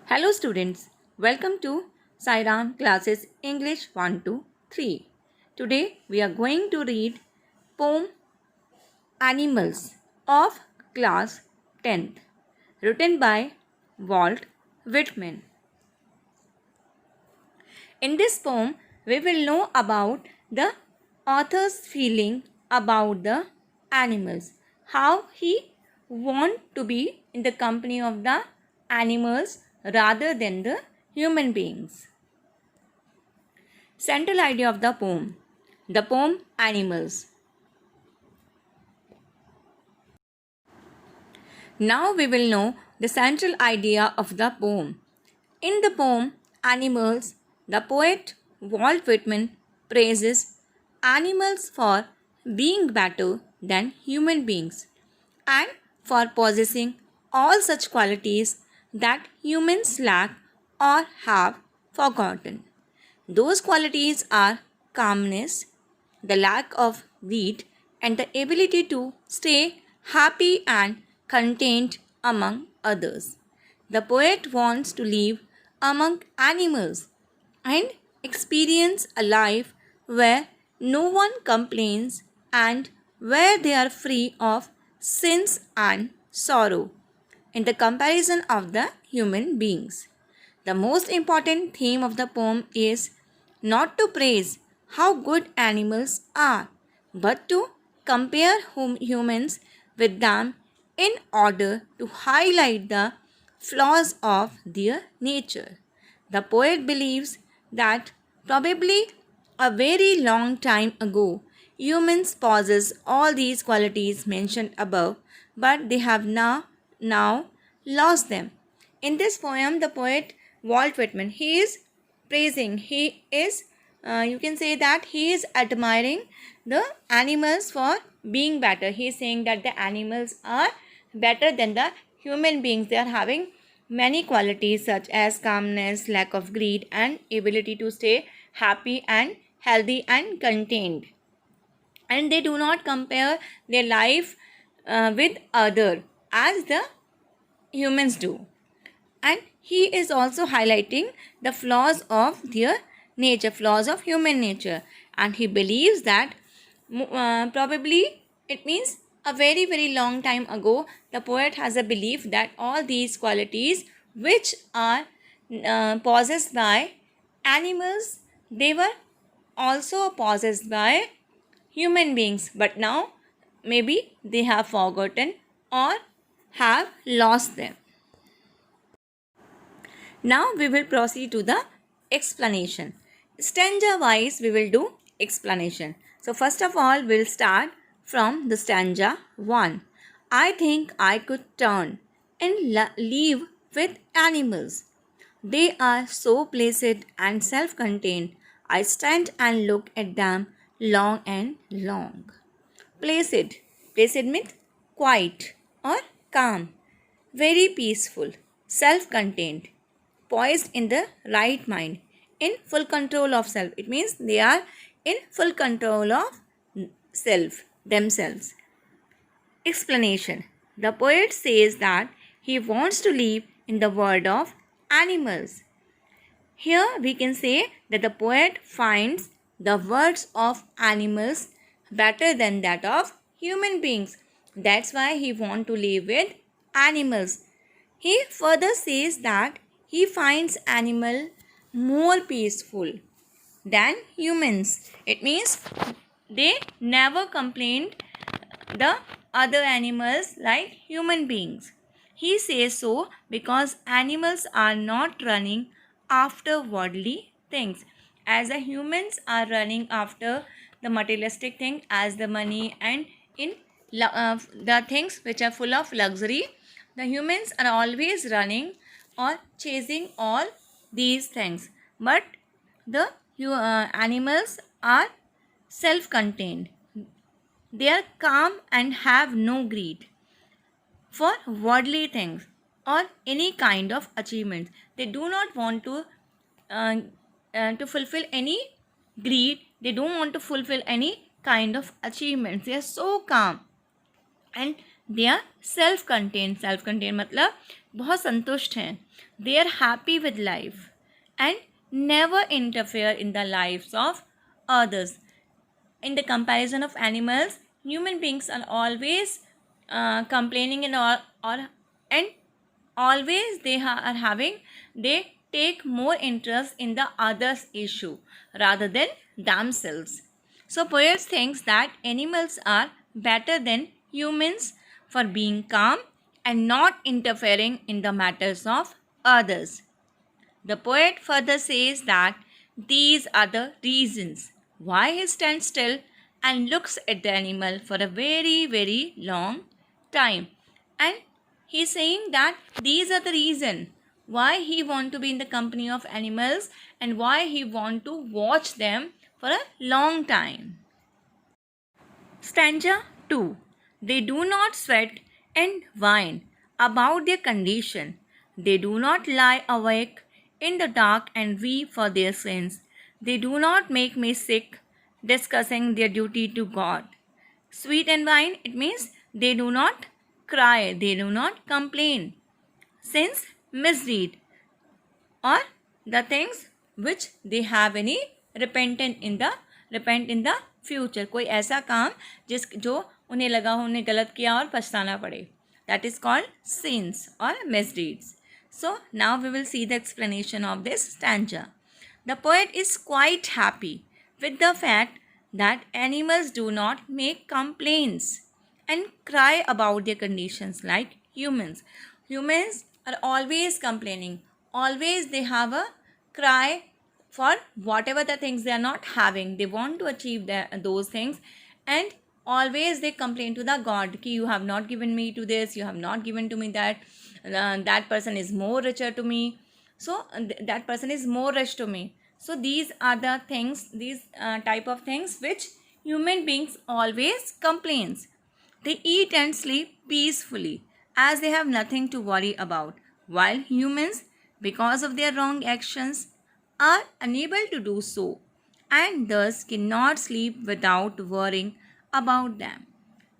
Hello students, welcome to Sairam classes English 1 to 3. Today we are going to read poem Animals of class 10th written by Walt Whitman. In this poem we will know about the author's feeling about the animals, how he want to be in the company of the animals rather than the human beings. Central idea of the poem. The poem Animals. Now we will know the central idea of the poem. In the poem Animals, the poet Walt Whitman praises animals for being better than human beings and for possessing all such qualities that humans lack or have forgotten. Those qualities are calmness, the lack of greed, and the ability to stay happy and content among others. The poet wants to live among animals and experience a life where no one complains and where they are free of sins and sorrow in the comparison of the human beings. The most important theme of the poem is not to praise how good animals are, but to compare humans with them in order to highlight the flaws of their nature. The poet believes that probably a very long time ago, humans possess all these qualities mentioned above, but they have now lost them. In this poem, the poet Walt Whitman, he is praising, you can say that he is admiring the animals for being better. He is saying that the animals are better than the human beings. They are having many qualities such as calmness, lack of greed, and ability to stay happy and healthy and contained. And they do not compare their life with other as the humans do. And he is also highlighting the flaws of their nature, flaws of human nature. And he believes that probably it means a very long time ago, the poet has a belief that all these qualities which are possessed by animals, they were also possessed by human beings, but now maybe they have forgotten or have lost them. Now we will proceed to the explanation. Stanza wise we will do explanation. So first of all we'll start from the stanza 1. I think I could turn and live with animals. They are so placid and self-contained. I stand and look at them long and long. Placid. Placid means quiet or calm. Very peaceful. Self-contained, poised in the right mind, in full control of self. It means they are in full control of self, themselves. Explanation. The poet says that he wants to live in the world of animals. Here we can say that the poet finds the words of animals better than that of human beings. That's why he wants to live with animals. He further says that he finds animal more peaceful than humans. It means they never complained the other animals like human beings. He says so because animals are not running after worldly things, as the humans are running after the materialistic thing as the money and in the things which are full of luxury. The humans are always running or chasing all these things, but the animals are self-contained. They are calm and have no greed for worldly things or any kind of achievements. They do not want to fulfill any greed. They don't want to fulfill any kind of achievements. They are so calm and they are self contain मतलब बहुत संतुष्ट हैं. They are happy with life and never interfere in the lifes of others. In the comparison of animals, human beings are always complaining and always are having, they take more interest in the others issue rather than themselves. So poets thinks that animals are better than humans for being calm and not interfering in the matters of others. The poet further says that these are the reasons why he stands still and looks at the animal for a very, very long time. And he's saying that these are the reason why he want to be in the company of animals and why he want to watch them for a long time. Stanza 2. They do not sweat and whine about their condition. They do not lie awake in the dark and weep for their sins. They do not make me sick discussing their duty to God. Sweet and whine, it means they do not cry, they do not complain. Since misdeed or the things which they have any repent in the future. कोई ऐसा काम जो उन्हें लगा हो उन्हें गलत किया और पछताना पड़े. That is called sins or misdeeds. So now we will see the explanation of this stanza. The poet is quite happy with the fact that animals do not make complaints and cry about their conditions like humans. Humans are always complaining. Always they have a cry for whatever the things they are not having. They want to achieve those things, and always they complain to the God कि you have not given me to this, you have not given to me that, that person is more richer to me, so that person is more rich to me. So these are the things, these type of things which human beings always complains. They eat and sleep peacefully as they have nothing to worry about, while humans, because of their wrong actions, are unable to do so and thus cannot sleep without worrying about them.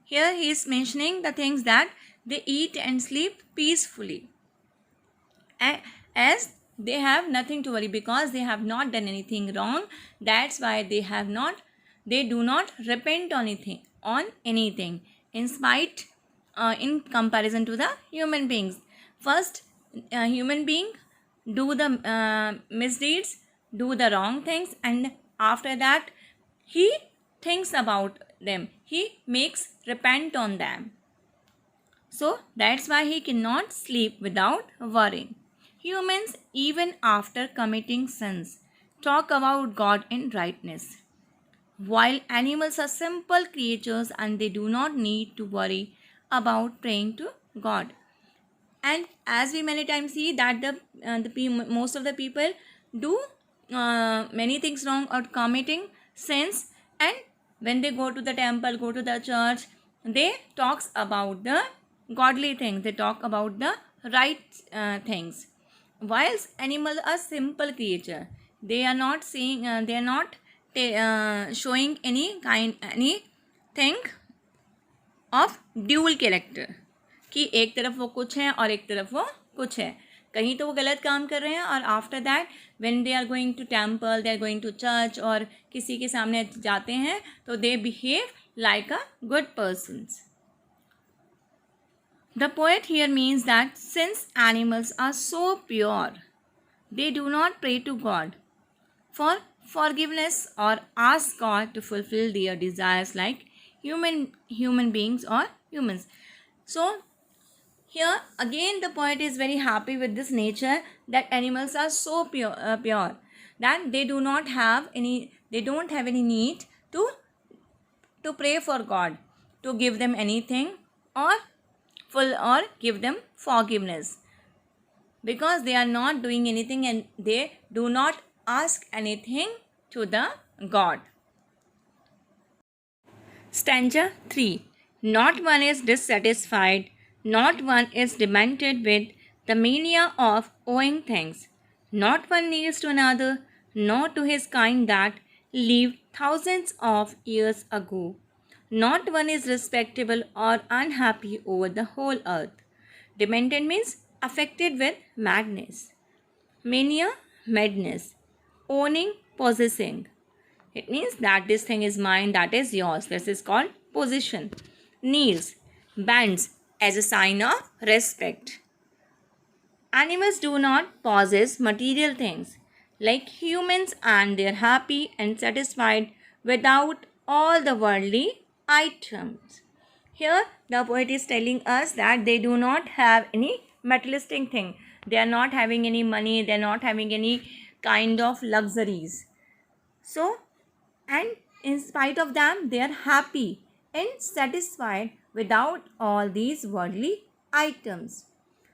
Here he is mentioning the things that they eat and sleep peacefully as they have nothing to worry because they have not done anything wrong. That's why they do not repent on anything in spite, in comparison to the human beings. First, human being do the misdeeds, do the wrong things, and after that he thinks about them, he makes repent on them. So that's why he cannot sleep without worrying. Humans, even after committing sins, talk about God in rightness, while animals are simple creatures and they do not need to worry about praying to God. And as we many times see that most of the people do many things wrong or committing sins, and when they go to the temple, go to the church, they talks about the godly things, they talk about the right things. Whilst animals are simple creature, they are not seeing, they are not showing anything of dual character कि एक तरफ वो कुछ है और एक तरफ वो कुछ है. कहीं तो वो गलत काम कर रहे हैं और after that when they are going to temple, they are going to church और किसी के सामने जाते हैं तो they behave like a good persons. The poet here means that since animals are so pure, they do not pray to God for forgiveness or ask God to fulfill their desires like human beings or humans. So here again the poet is very happy with this nature that animals are so pure that they don't have any need to pray for God to give them anything or give them forgiveness, because they are not doing anything and they do not ask anything to the God. Stanza 3. Not one is dissatisfied, not one is demented with the mania of owing things. Not one needs to another, nor to his kind that lived thousands of years ago. Not one is respectable or unhappy over the whole earth. Demented means affected with madness. Mania, madness. Owning, possessing. It means that this thing is mine, that is yours. This is called possession. Kneels, bends as a sign of respect. Animals do not possess material things like humans, and they are happy and satisfied without all the worldly items. Here the poet is telling us that they do not have any materialistic thing. They are not having any money, they are not having any kind of luxuries. So, and in spite of them, they are happy and satisfied without all these worldly items,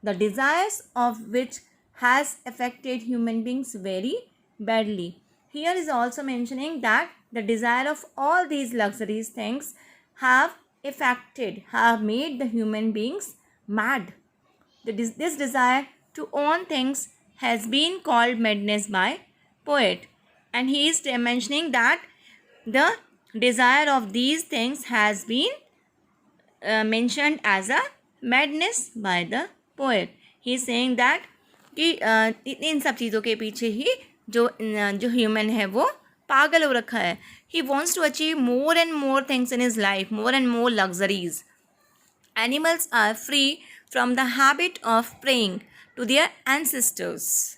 the desires of which has affected human beings very badly. Here is also mentioning that the desire of all these luxurious things have made the human beings mad. This desire to own things has been called madness by poet, and he is mentioning that the desire of these things has been mentioned as a madness by the poet. He is saying that कि इन सब चीज़ों के पीछे ही जो human है वो पागल हो रखा है. He wants to achieve more and more things in his life, more and more luxuries. Animals are free from the habit of praying to their ancestors.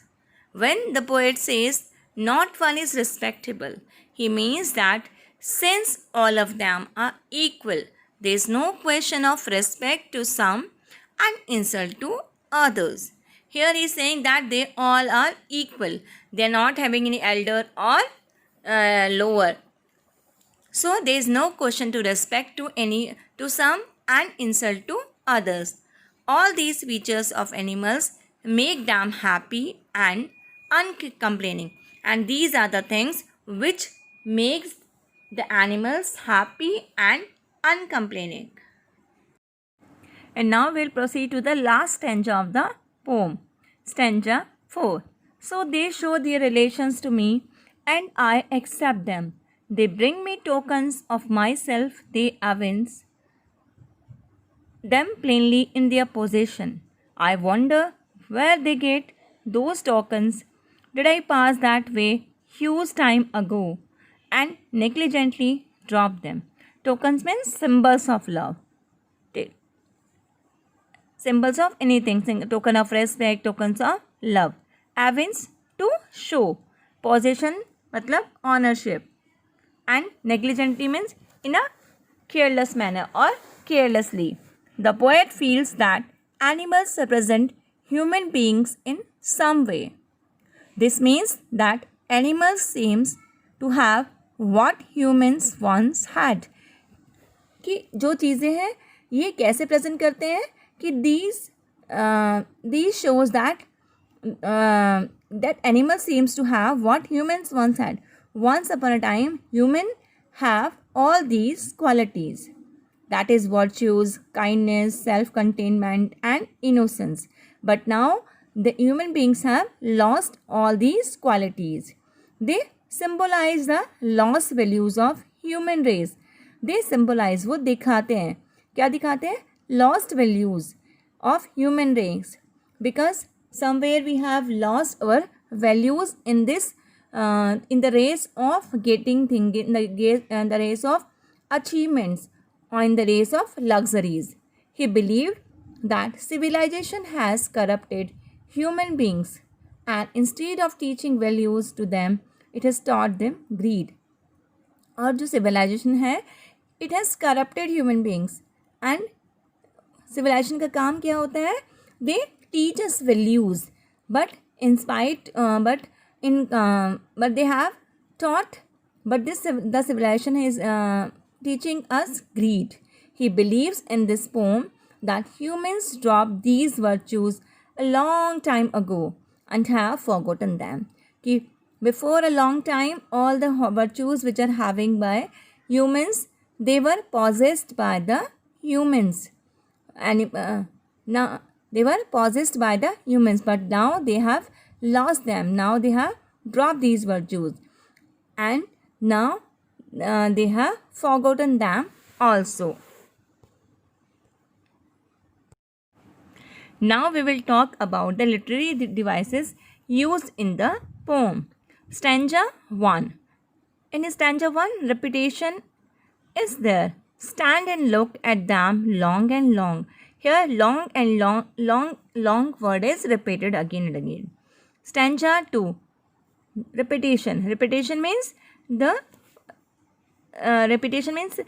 When the poet says not one is respectable, he means that since all of them are equal, there is no question of respect to some and insult to others. Here he is saying that they all are equal. They are not having any elder or lower. So there is no question to respect to some and insult to others. All these features of animals make them happy and uncomplaining, and these are the things which makes the animals happy and uncomplaining. And now we'll proceed to the last stanza of the poem. Stanza 4. So they show their relations to me, and I accept them. They bring me tokens of myself, they evince them plainly in their possession. I wonder where they get those tokens. Did I pass that way huge time ago and negligently drop them? Tokens means symbols of love. Symbols of anything, token of respect, tokens of love. Evince, to show. Possession matlab ownership. And negligently means in a careless manner or carelessly. The poet feels that animals represent human beings in some way. This means that animals seems to have what humans once had. कि जो चीज़ें हैं ये कैसे present करते हैं कि these shows that that animal seems to have what humans once had. Once upon a time, humans have all these qualities. That is virtues, kindness, self-containment and innocence. But now the human beings have lost all these qualities. They symbolize the lost values of human race. They symbolize, वो दिखाते हैं, क्या दिखाते हैं? Lost values of human race. Because somewhere we have lost our values in this in the race of getting things, in the race of achievements, or in the race of luxuries. He believed that civilization has corrupted human beings, and instead of teaching values to them, it has taught them greed. और जो civilization है, it has corrupted human beings, and civilization का काम क्या होता है? They teach us values, but they have taught, but the civilization is teaching us greed. He believes in this poem that humans dropped these virtues a long time ago and have forgotten them. कि before a long time, all the virtues which are having by humans, they were possessed by the humans. And now they were possessed by the humans, but now they have lost them. Now they have dropped these virtues, and now they have forgotten them also. Now we will talk about the literary devices used in the poem. Stanza 1. In stanza 1, repetition is there. Stand and look at them long and long. Here long and long word is repeated again and again. Stanza 2. Repetition. Repetition means the repetition means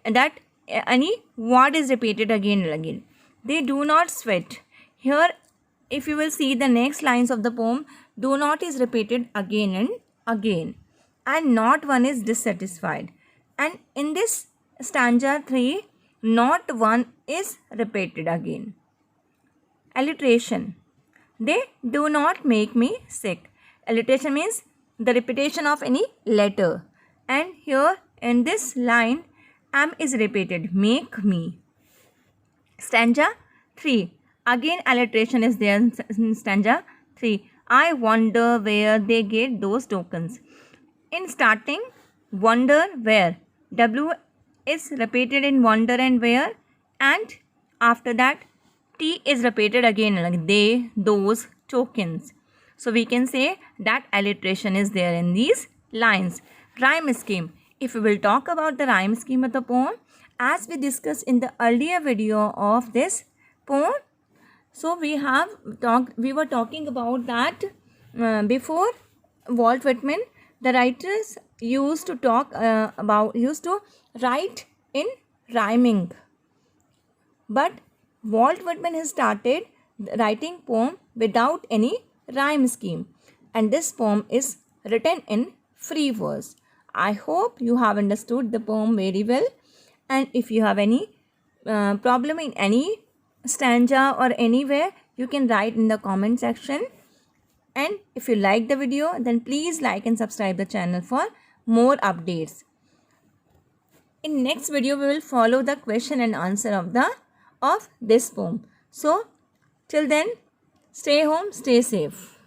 that any word is repeated again and again. They do not sweat. Here, if you will see the next lines of the poem, do not is repeated again and again, and not one is dissatisfied. And in this stanza 3, not one is repeated again. Alliteration. They do not make me sick. Alliteration means the repetition of any letter. And here in this line, am is repeated. Make me. Stanza 3. Again alliteration is there in stanza 3. I wonder where they get those tokens. In starting, wonder where. W is repeated in wonder and where. And after that, T is repeated again like they, those, tokens. So we can say that alliteration is there in these lines. Rhyme scheme. If we will talk about the rhyme scheme of the poem, as we discussed in the earlier video of this poem, so we were talking about that before Walt Whitman, the writers used to write in rhyming. But Walt Whitman has started writing poem without any rhyme scheme, and this poem is written in free verse. I hope you have understood the poem very well, and if you have any problem in any stanza or anywhere, you can write in the comment section. And if you like the video, then please like and subscribe the channel for more updates. In next video, we will follow the question and answer of this poem. So till then, stay home, stay safe.